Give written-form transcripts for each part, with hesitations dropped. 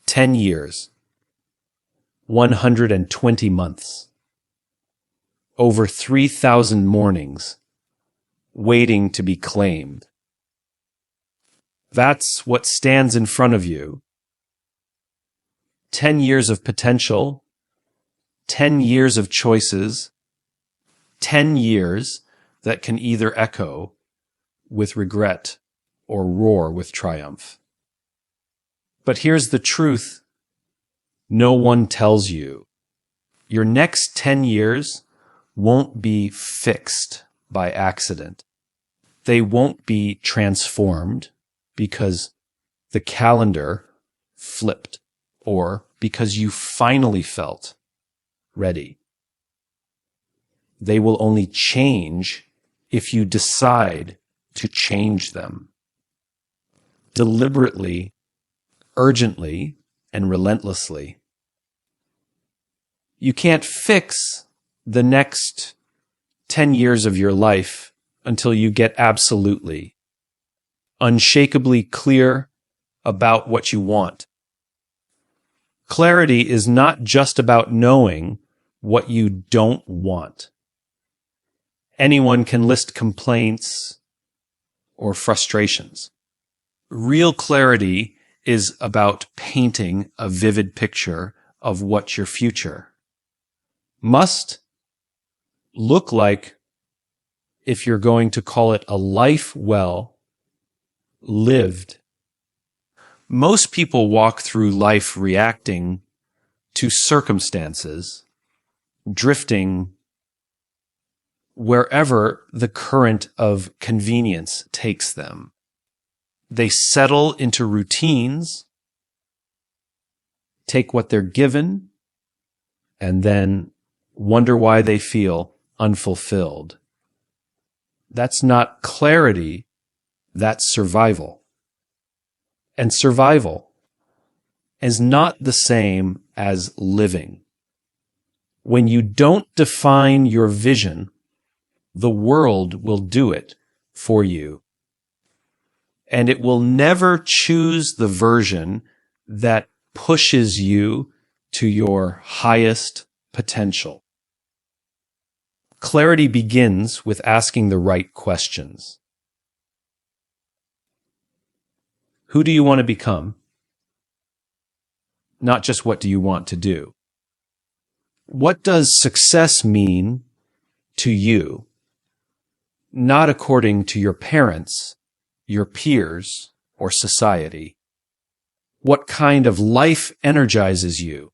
10 years, 120 months, over 3,000 mornings, waiting to be claimed. That's what stands in front of you. 10 years of potential, 10 years of choices, 10 years that can either echo with regret or roar with triumph. But here's the truth no one tells you. Your next 10 years won't be fixed by accident. They won't be transformed because the calendar flipped or because you finally felt ready. They will only change if you decide to change them. Deliberately, urgently, and relentlessly. You can't fix the next 10 years of your life until you get absolutely, unshakably clear about what you want. Clarity is not just about knowing what you don't want. Anyone can list complaints or frustrations. Real clarity is about painting a vivid picture of what your future must look like if you're going to call it a life well lived. Most people walk through life reacting to circumstances, drifting wherever the current of convenience takes them. They settle into routines, take what they're given, and then wonder why they feel unfulfilled. That's not clarity, that's survival. And survival is not the same as living. When you don't define your vision, the world will do it for you. And it will never choose the version that pushes you to your highest potential. Clarity begins with asking the right questions. Who do you want to become? Not just what do you want to do. What does success mean to you? Not according to your parents, your peers, or society. What kind of life energizes you,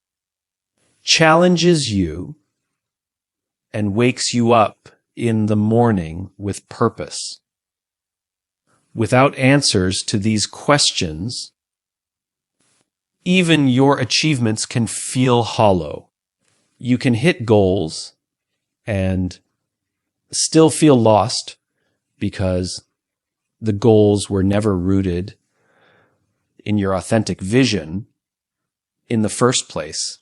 challenges you, and wakes you up in the morning with purpose? Without answers to these questions, even your achievements can feel hollow. You can hit goals and still feel lost because the goals were never rooted in your authentic vision in the first place.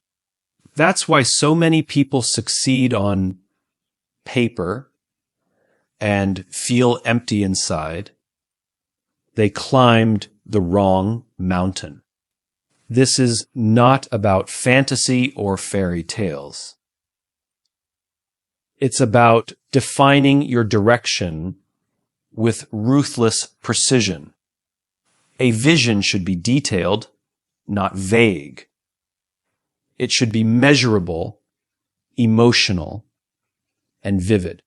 That's why so many people succeed on paper and feel empty inside. They climbed the wrong mountain. This is not about fantasy or fairy tales. It's about defining your direction with ruthless precision. A vision should be detailed, not vague. It should be measurable, emotional, and vivid.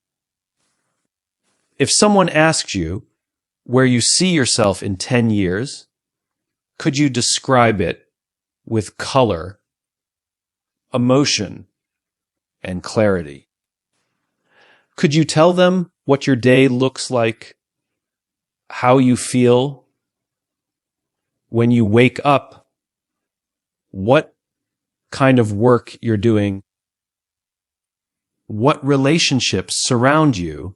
If someone asked you where you see yourself in 10 years, could you describe it with color, emotion, and clarity? Could you tell them what your day looks like, how you feel when you wake up, what kind of work you're doing, what relationships surround you,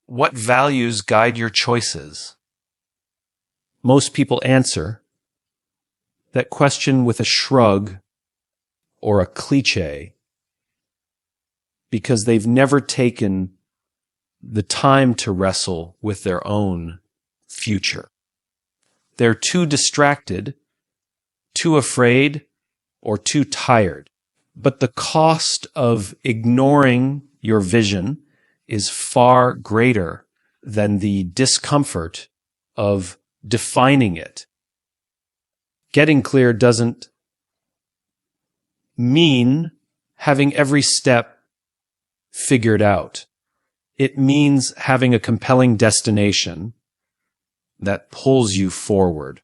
what values guide your choices? Most people answer that question with a shrug or a cliche because they've never taken the time to wrestle with their own future. They're too distracted too afraid, or too tired. But the cost of ignoring your vision is far greater than the discomfort of defining it. Getting clear doesn't mean having every step figured out. It means having a compelling destination that pulls you forward.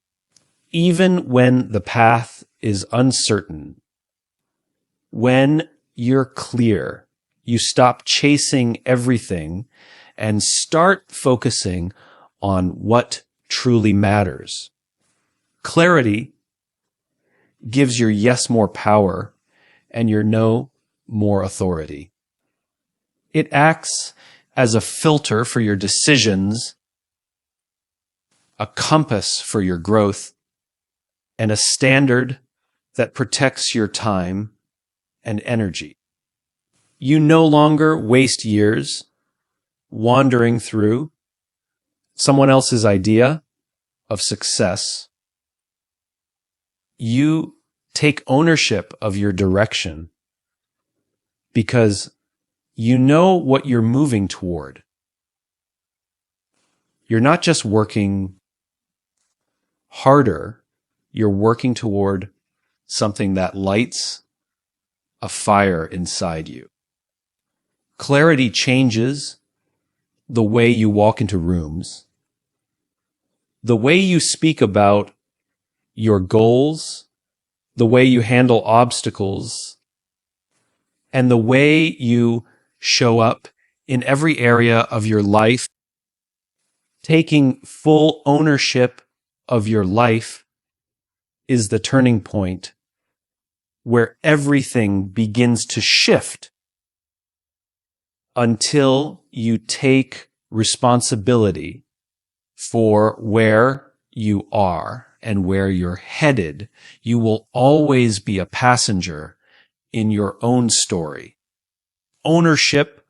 Even when the path is uncertain, when you're clear, you stop chasing everything and start focusing on what truly matters. Clarity gives your yes more power and your no more authority. It acts as a filter for your decisions, a compass for your growth, and a standard that protects your time and energy. You no longer waste years wandering through someone else's idea of success. You take ownership of your direction because you know what you're moving toward. You're not just working harder, you're working toward something that lights a fire inside you. Clarity changes the way you walk into rooms, the way you speak about your goals, the way you handle obstacles, and the way you show up in every area of your life. Taking full ownership of your life is the turning point where everything begins to shift until you take responsibility for where you are and where you're headed. You will always be a passenger in your own story. Ownership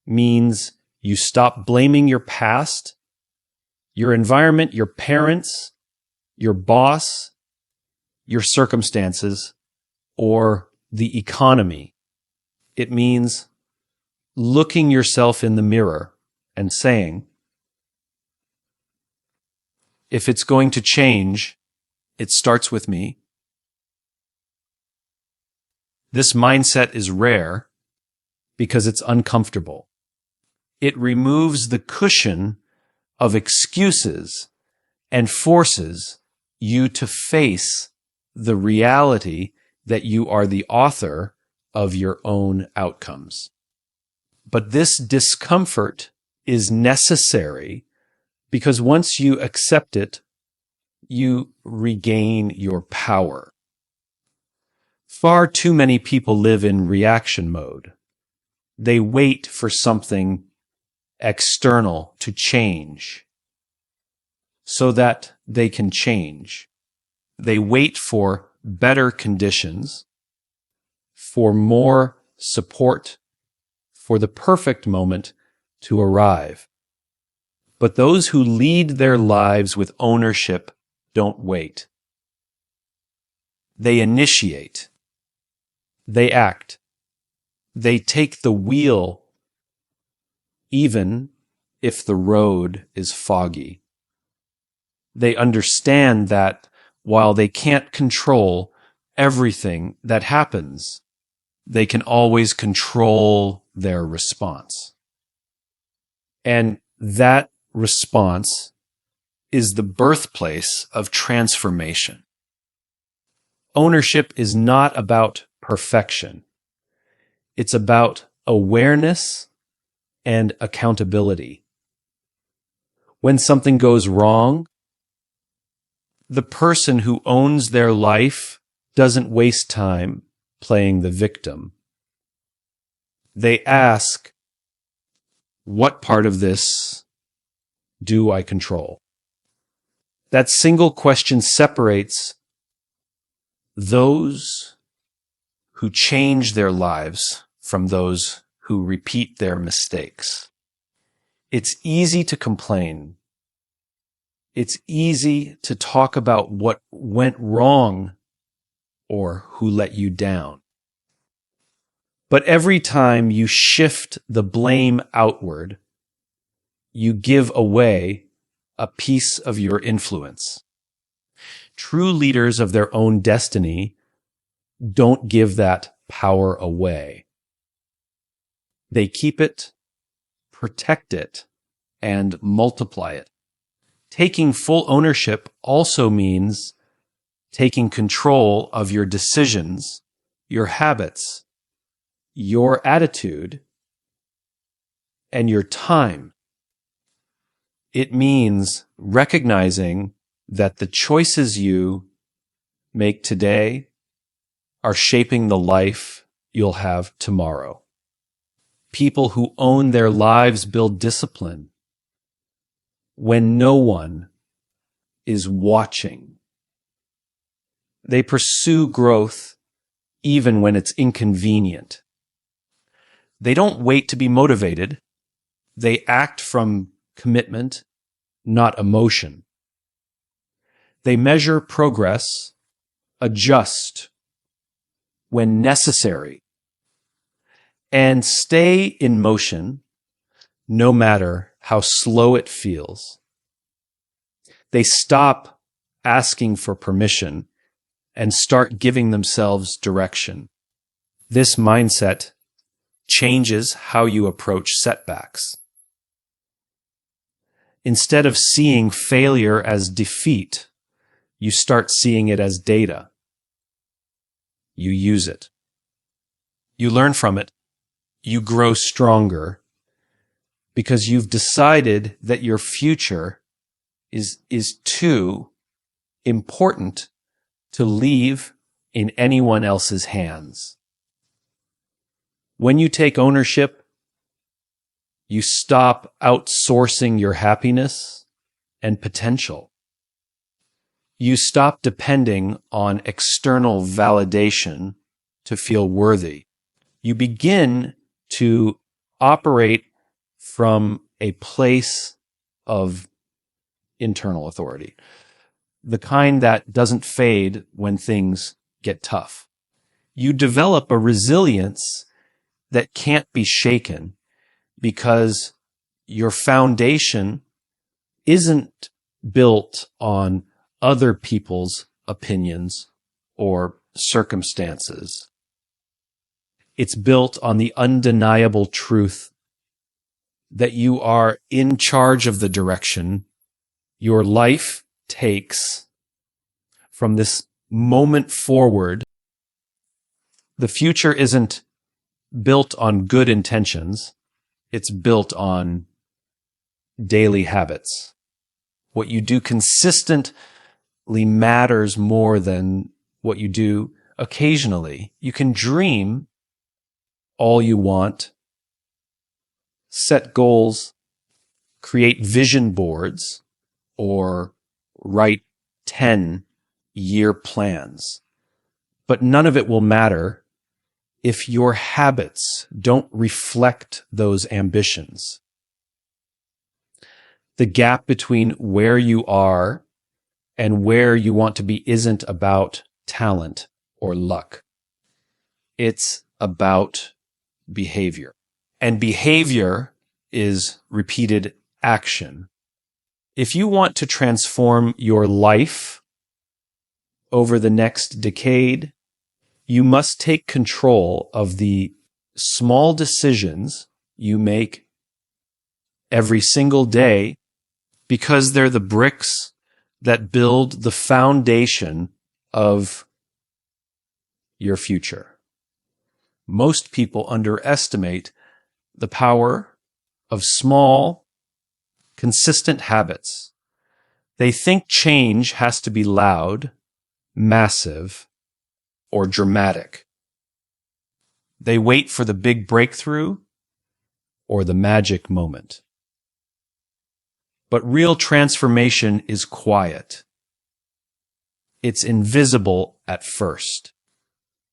means you stop blaming your past, your environment, your parents, your boss, your circumstances, or the economy. It means looking yourself in the mirror and saying, if it's going to change, it starts with me. This mindset is rare because it's uncomfortable. It removes the cushion of excuses and forces you to face the reality that you are the author of your own outcomes. But this discomfort is necessary because once you accept it, you regain your power. Far too many people live in reaction mode. They wait for something external to change so that they can change. They wait for better conditions, for more support, for the perfect moment to arrive. But those who lead their lives with ownership don't wait. They initiate. They act. They take the wheel even if the road is foggy. They understand that while they can't control everything that happens, they can always control their response. And that response is the birthplace of transformation. Ownership is not about perfection. It's about awareness and accountability. When something goes wrong, the person who owns their life doesn't waste time playing the victim. They ask, what part of this do I control? That single question separates those who change their lives from those who repeat their mistakes. It's easy to complain. It's easy to talk about what went wrong or who let you down. But every time you shift the blame outward, you give away a piece of your influence. True leaders of their own destiny don't give that power away. They keep it, protect it, and multiply it. Taking full ownership also means taking control of your decisions, your habits, your attitude, and your time. It means recognizing that the choices you make today are shaping the life you'll have tomorrow. People who own their lives build discipline when no one is watching. They pursue growth even when it's inconvenient. They don't wait to be motivated. They act from commitment, not emotion. They measure progress, adjust when necessary, and stay in motion no matter how slow it feels. They stop asking for permission and start giving themselves direction. This mindset changes how you approach setbacks. Instead of seeing failure as defeat, you start seeing it as data. You use it. You learn from it. You grow stronger because you've decided that your future is too important to leave in anyone else's hands. When you take ownership, you stop outsourcing your happiness and potential. You stop depending on external validation to feel worthy. You begin to operate from a place of internal authority, the kind that doesn't fade when things get tough. You develop a resilience that can't be shaken because your foundation isn't built on other people's opinions or circumstances. It's built on the undeniable truth that you are in charge of the direction your life takes from this moment forward. The future isn't built on good intentions. It's built on daily habits. What you do consistently matters more than what you do occasionally. You can dream all you want, set goals, create vision boards, or write 10-year plans. But none of it will matter if your habits don't reflect those ambitions. The gap between where you are and where you want to be isn't about talent or luck. It's about behavior. And behavior is repeated action. If you want to transform your life over the next decade, you must take control of the small decisions you make every single day because they're the bricks that build the foundation of your future. Most people underestimate the power of small, consistent habits. They think change has to be loud, massive, or dramatic. They wait for the big breakthrough or the magic moment. But real transformation is quiet. It's invisible at first.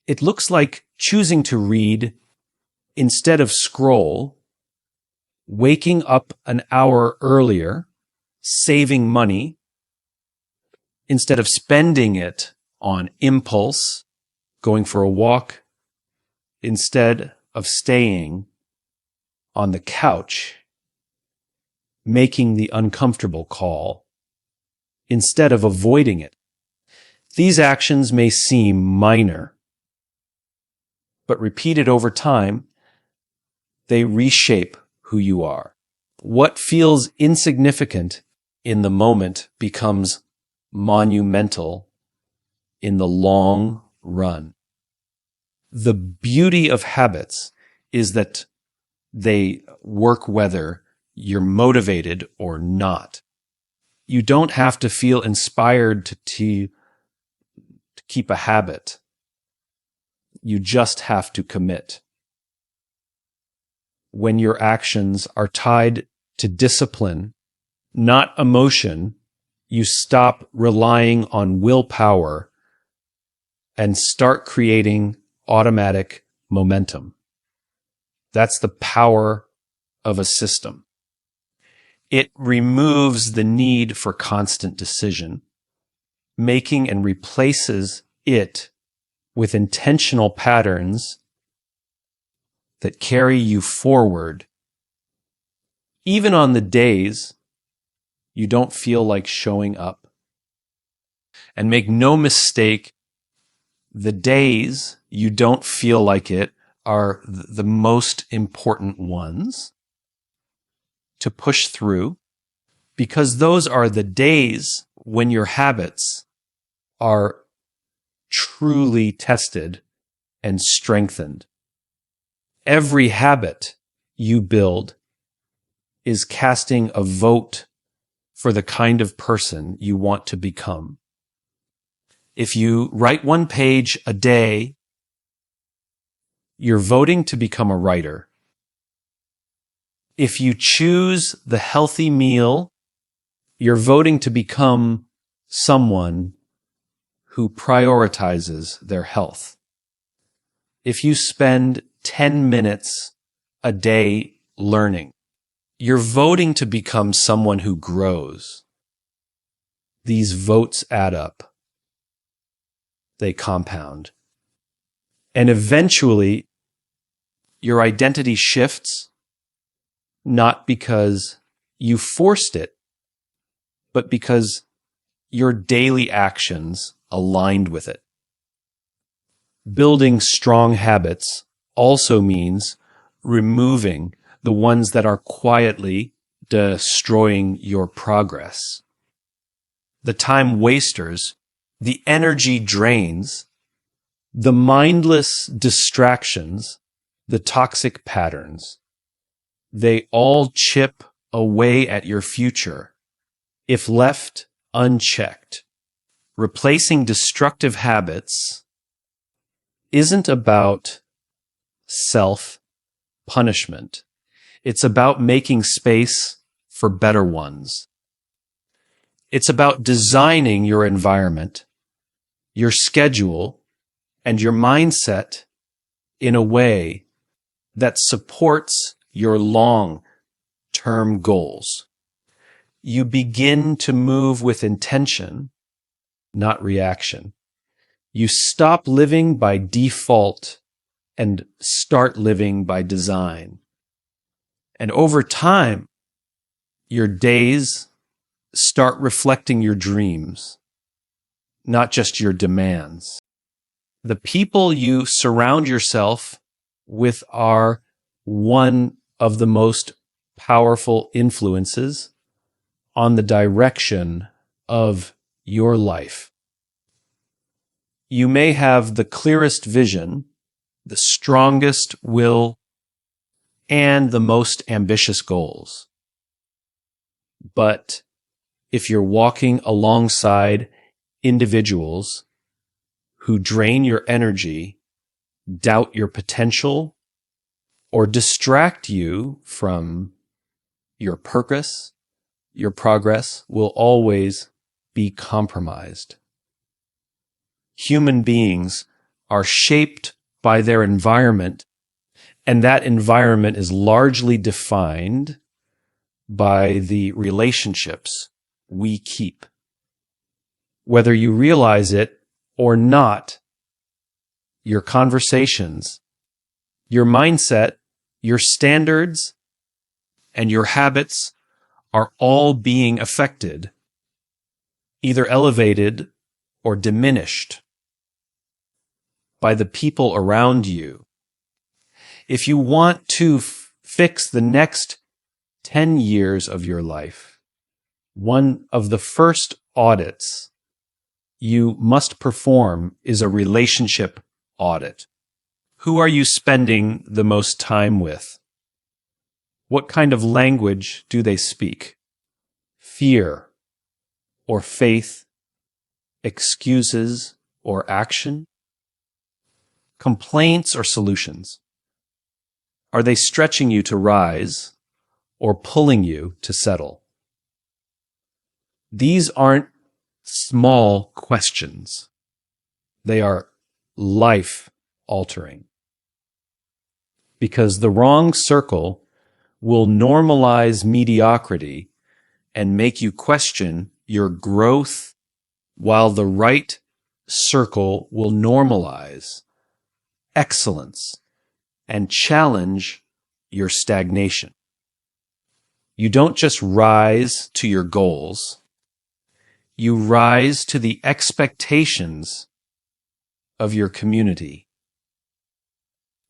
It looks like choosing to read instead of scroll, waking up an hour earlier, saving money, instead of spending it on impulse, going for a walk, instead of staying on the couch, making the uncomfortable call, instead of avoiding it. These actions may seem minor, but repeated over time, they reshape who you are. What feels insignificant in the moment becomes monumental in the long run. The beauty of habits is that they work whether you're motivated or not. You don't have to feel inspired to keep a habit. You just have to commit. When your actions are tied to discipline, not emotion, you stop relying on willpower and start creating automatic momentum. That's the power of a system. It removes the need for constant decision making and replaces it with intentional patterns that carry you forward, even on the days you don't feel like showing up. And make no mistake, the days you don't feel like it are the most important ones to push through, because those are the days when your habits are truly tested and strengthened. Every habit you build is casting a vote for the kind of person you want to become. If you write 1 page a day, you're voting to become a writer. If you choose the healthy meal, you're voting to become someone who prioritizes their health. If you spend 10 minutes a day learning, you're voting to become someone who grows. These votes add up. They compound. And eventually, your identity shifts, not because you forced it, but because your daily actions aligned with it. Building strong habits also means removing the ones that are quietly destroying your progress. The time wasters, the energy drains, the mindless distractions, the toxic patterns, they all chip away at your future if left unchecked. Replacing destructive habits isn't about self-punishment. It's about making space for better ones. It's about designing your environment, your schedule, and your mindset in a way that supports your long-term goals. You begin to move with intention, not reaction. You stop living by default and start living by design. And over time, your days start reflecting your dreams, not just your demands. The people you surround yourself with are one of the most powerful influences on the direction of your life. You may have the clearest vision, the strongest will, and the most ambitious goals. But if you're walking alongside individuals who drain your energy, doubt your potential, or distract you from your purpose, your progress will always be compromised. Human beings are shaped by their environment, and that environment is largely defined by the relationships we keep. Whether you realize it or not, your conversations, your mindset, your standards, and your habits are all being affected, either elevated or diminished by the people around you. If you want to fix the next 10 years of your life, one of the first audits you must perform is a relationship audit. Who are you spending the most time with? What kind of language do they speak? Fear or faith, excuses or action, complaints or solutions? Are they stretching you to rise or pulling you to settle? These aren't small questions. They are life-altering. Because the wrong circle will normalize mediocrity and make you question your growth, while the right circle will normalize excellence and challenge your stagnation. You don't just rise to your goals. You rise to the expectations of your community.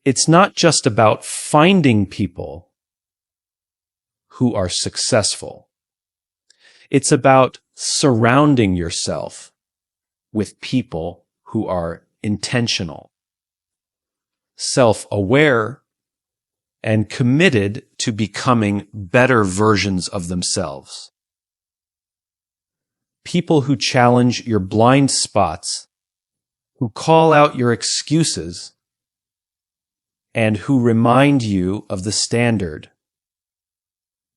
It's not just about finding people who are successful. It's about surrounding yourself with people who are intentional, self-aware, and committed to becoming better versions of themselves. People who challenge your blind spots, who call out your excuses, and who remind you of the standard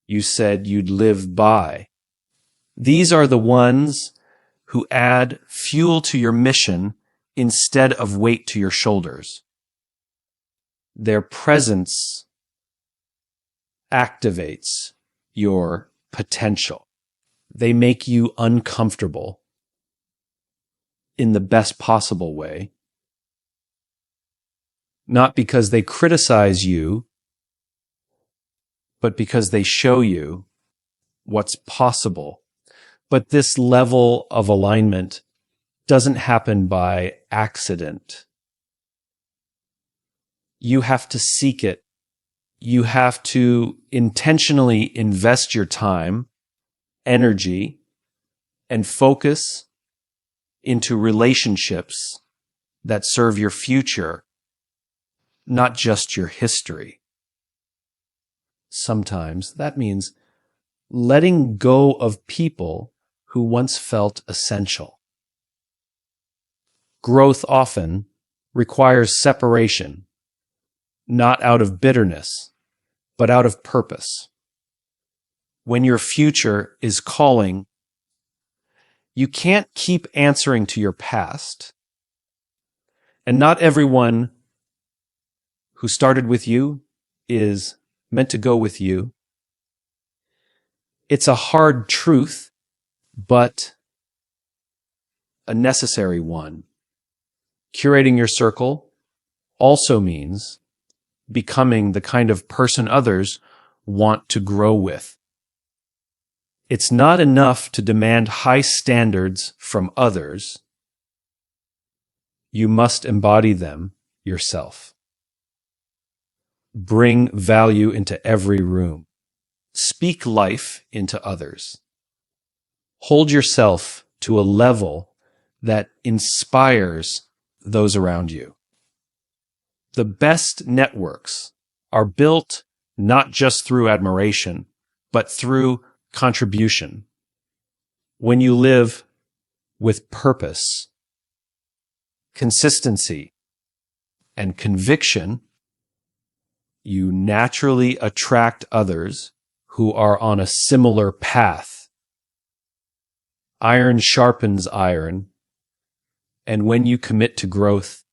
you said you'd live by. These are the ones who add fuel to your mission instead of weight to your shoulders. Their presence activates your potential. They make you uncomfortable in the best possible way, not because they criticize you, but because they show you what's possible. But this level of alignment doesn't happen by accident. You have to seek it. You have to intentionally invest your time, energy, and focus into relationships that serve your future, not just your history. Sometimes that means letting go of people who once felt essential. Growth often requires separation, not out of bitterness, but out of purpose. When your future is calling, you can't keep answering to your past. And not everyone who started with you is meant to go with you. It's a hard truth, but a necessary one. Curating your circle also means becoming the kind of person others want to grow with. It's not enough to demand high standards from others. You must embody them yourself. Bring value into every room. Speak life into others. Hold yourself to a level that inspires those around you. The best networks are built not just through admiration, but through contribution. When you live with purpose, consistency, and conviction, you naturally attract others who are on a similar path. Iron sharpens iron, and when you commit to growth,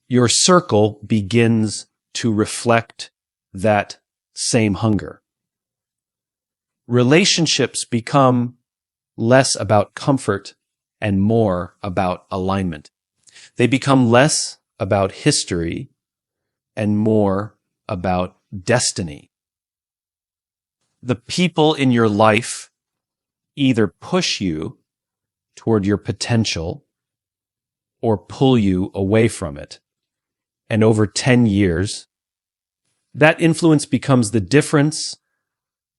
your circle begins to reflect that same hunger. Relationships become less about comfort and more about alignment. They become less about history and more about destiny. The people in your life either push you toward your potential or pull you away from it. And over 10 years, that influence becomes the difference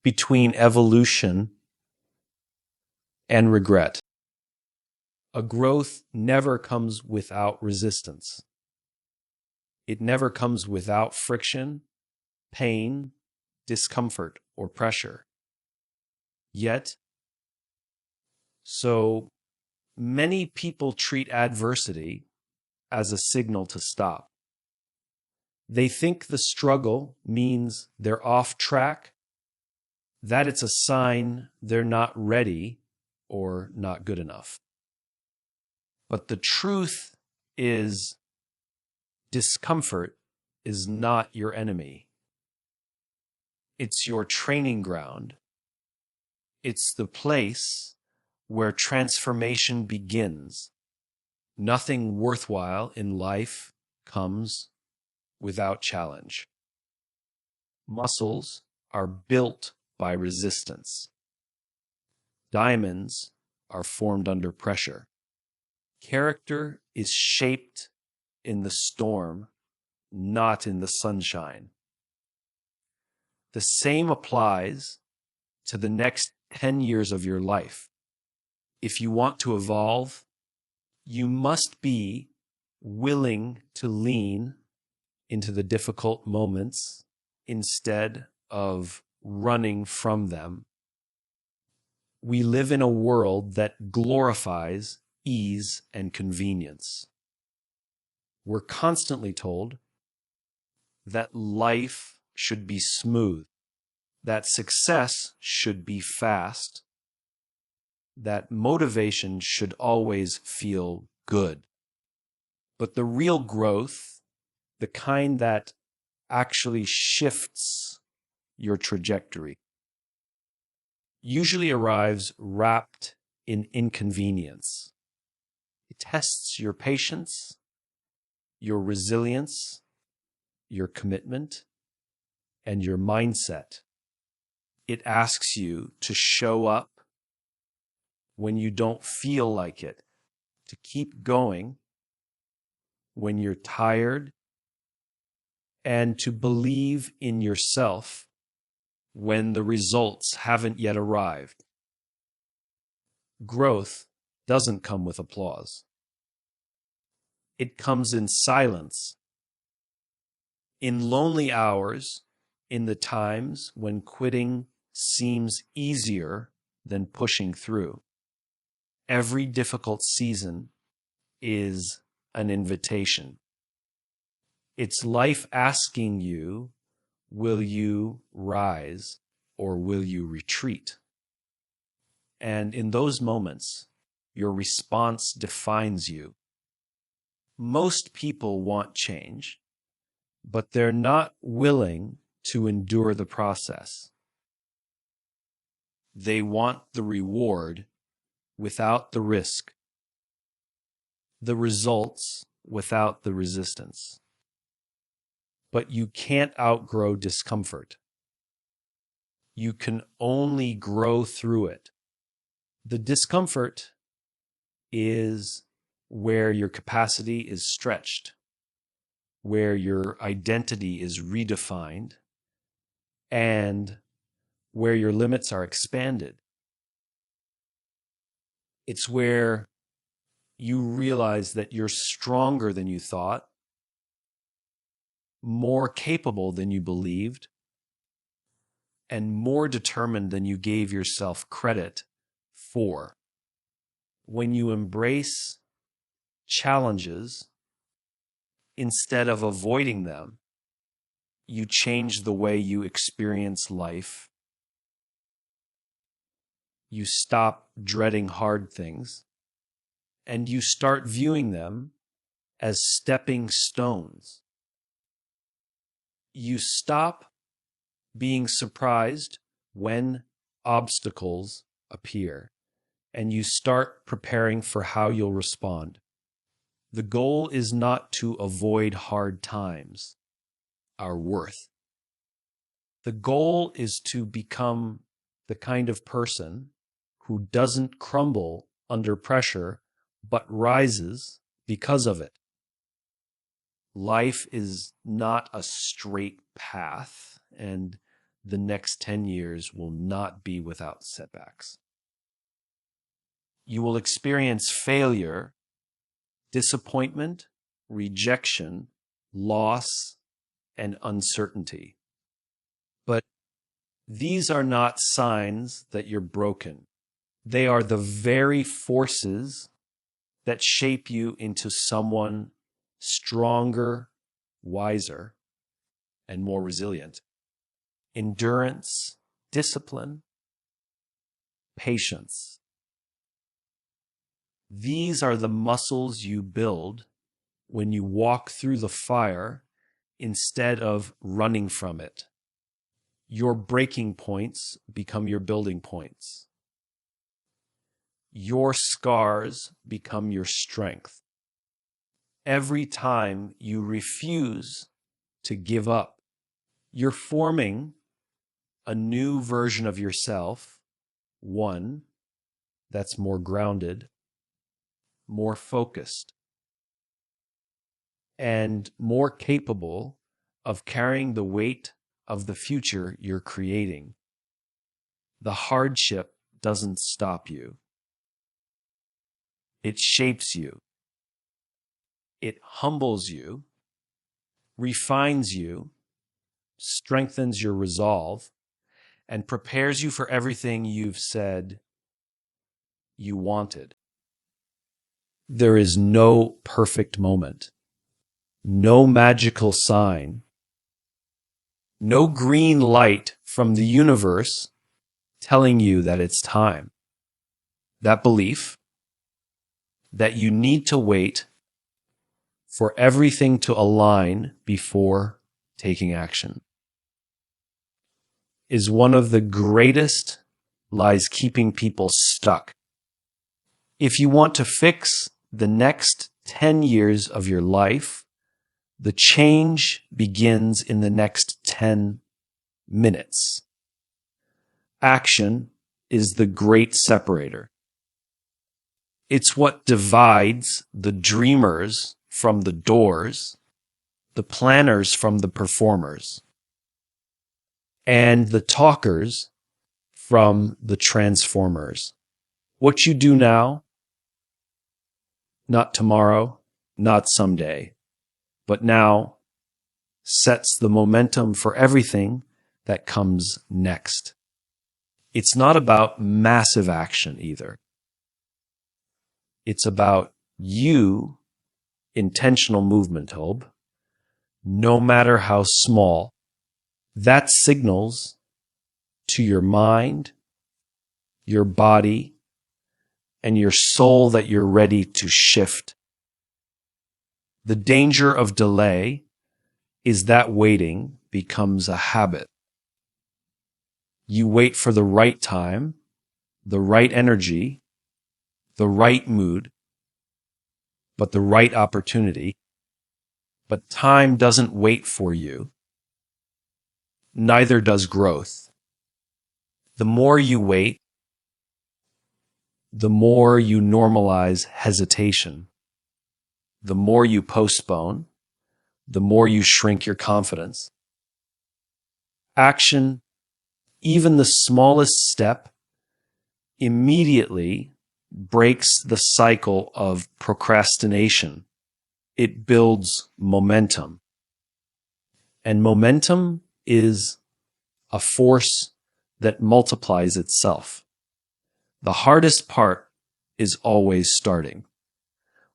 between evolution and regret. A growth never comes without resistance. It never comes without friction, pain, discomfort, or pressure. Yet, so many people treat adversity as a signal to stop. They think the struggle means they're off track, that it's a sign they're not ready or not good enough. But the truth is, discomfort is not your enemy. It's your training ground. It's the place where transformation begins. Nothing worthwhile in life comes without challenge. Muscles are built by resistance. Diamonds are formed under pressure. Character is shaped in the storm, not in the sunshine. The same applies to the next 10 years of your life. If you want to evolve, you must be willing to lean into the difficult moments instead of running from them. We live in a world that glorifies ease and convenience. We're constantly told that life should be smooth, that success should be fast, that motivation should always feel good. But the real growth, the kind that actually shifts your trajectory, usually arrives wrapped in inconvenience. It tests your patience, your resilience, your commitment, and your mindset. It asks you to show up when you don't feel like it, to keep going when you're tired, and to believe in yourself when the results haven't yet arrived. Growth doesn't come with applause. It comes in silence, in lonely hours, in the times when quitting seems easier than pushing through. Every difficult season is an invitation. It's life asking you, will you rise or will you retreat? And in those moments, your response defines you. Most people want change, but they're not willing to endure the process. They want the reward without the risk, the results without the resistance. But you can't outgrow discomfort. You can only grow through it. The discomfort is where your capacity is stretched, where your identity is redefined, and where your limits are expanded. It's where you realize that you're stronger than you thought, more capable than you believed, and more determined than you gave yourself credit for. When you embrace challenges instead of avoiding them, you change the way you experience life. You stop dreading hard things, and you start viewing them as stepping stones. You stop being surprised when obstacles appear, and you start preparing for how you'll respond. The goal is not to avoid hard times, our worth. The goal is to become the kind of person who doesn't crumble under pressure, but rises because of it. Life is not a straight path, and the next 10 years will not be without setbacks. You will experience failure, disappointment, rejection, loss, and uncertainty. But these are not signs that you're broken. They are the very forces that shape you into someone stronger, wiser, and more resilient. Endurance, discipline, patience. These are the muscles you build when you walk through the fire instead of running from it. Your breaking points become your building points. Your scars become your strength. Every time you refuse to give up, you're forming a new version of yourself, one that's more grounded, more focused, and more capable of carrying the weight of the future you're creating. The hardship doesn't stop you. It shapes you. It humbles you, refines you, strengthens your resolve, and prepares you for everything you've said you wanted. There is no perfect moment, no magical sign, no green light from the universe telling you that it's time. That belief that you need to wait for everything to align before taking action is one of the greatest lies keeping people stuck. If you want to fix the next 10 years of your life, the change begins in the next 10 minutes. Action is the great separator. It's what divides the dreamers from the doers, the planners from the performers, and the talkers from the transformers. What you do now, not tomorrow, not someday, but now, sets the momentum for everything that comes next. It's not about massive action either. It's about you, intentional movement, Hope, no matter how small. That signals to your mind, your body, and your soul that you're ready to shift. The danger of delay is that waiting becomes a habit. You wait for the right time, the right energy, the right mood, but the right opportunity. But time doesn't wait for you. Neither does growth. The more you wait, the more you normalize hesitation. The more you postpone, the more you shrink your confidence. Action, even the smallest step, immediately breaks the cycle of procrastination. It builds momentum. And momentum is a force that multiplies itself. The hardest part is always starting.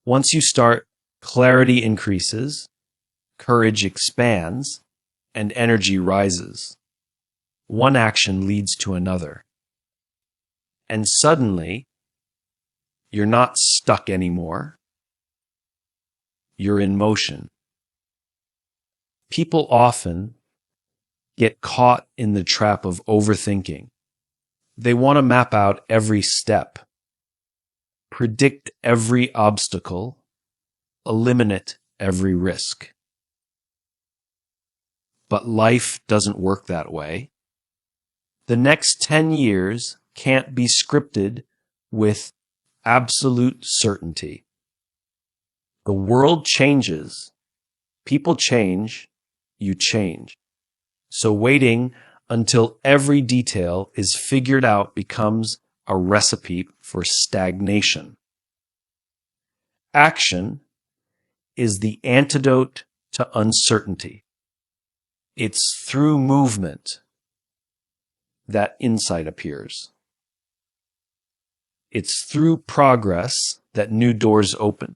Once you start, clarity increases, courage expands, and energy rises. One action leads to another. And suddenly, you're not stuck anymore. You're in motion. People often get caught in the trap of overthinking. They want to map out every step, predict every obstacle, eliminate every risk. But life doesn't work that way. The next 10 years can't be scripted with absolute certainty. The world changes, people change, you change. So waiting until every detail is figured out becomes a recipe for stagnation. Action is the antidote to uncertainty. It's through movement that insight appears. It's through progress that new doors open.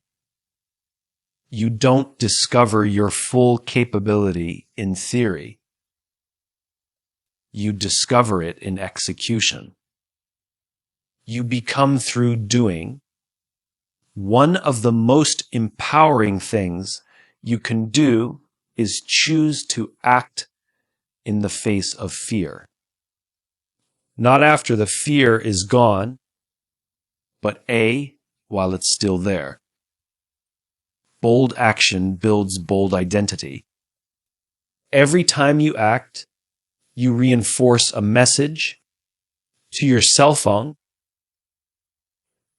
You don't discover your full capability in theory. You discover it in execution. You become through doing. One of the most empowering things you can do is choose to act in the face of fear. Not after the fear is gone, but while it's still there. Bold action builds bold identity. Every time you act, you reinforce a message to your cell phone.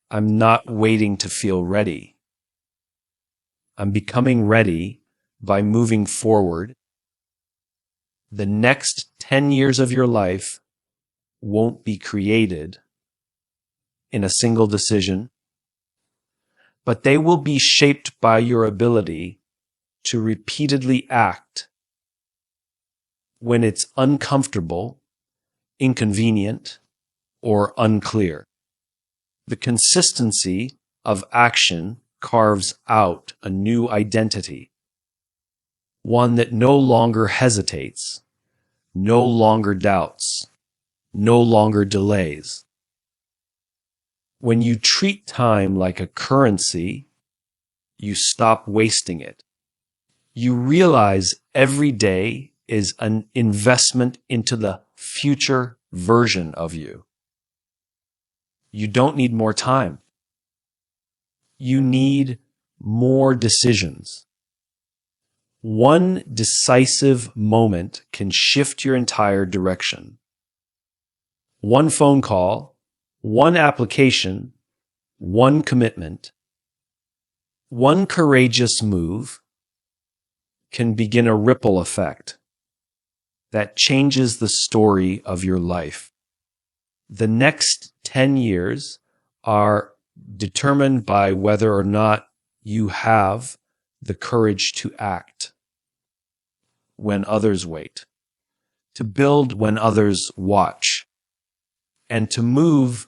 I'm not waiting to feel ready. I'm becoming ready by moving forward. The next 10 years of your life won't be created in a single decision, but they will be shaped by your ability to repeatedly act when it's uncomfortable, inconvenient, or unclear. The consistency of action carves out a new identity, one that no longer hesitates, no longer doubts, no longer delays. When you treat time like a currency, you stop wasting it. You realize every day is an investment into the future version of you. You don't need more time. You need more decisions. One decisive moment can shift your entire direction. One phone call, one application, one commitment, one courageous move can begin a ripple effect that changes the story of your life. The next 10 years are determined by whether or not you have the courage to act when others wait, to build when others watch, and to move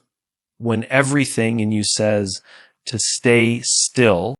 when everything in you says to stay still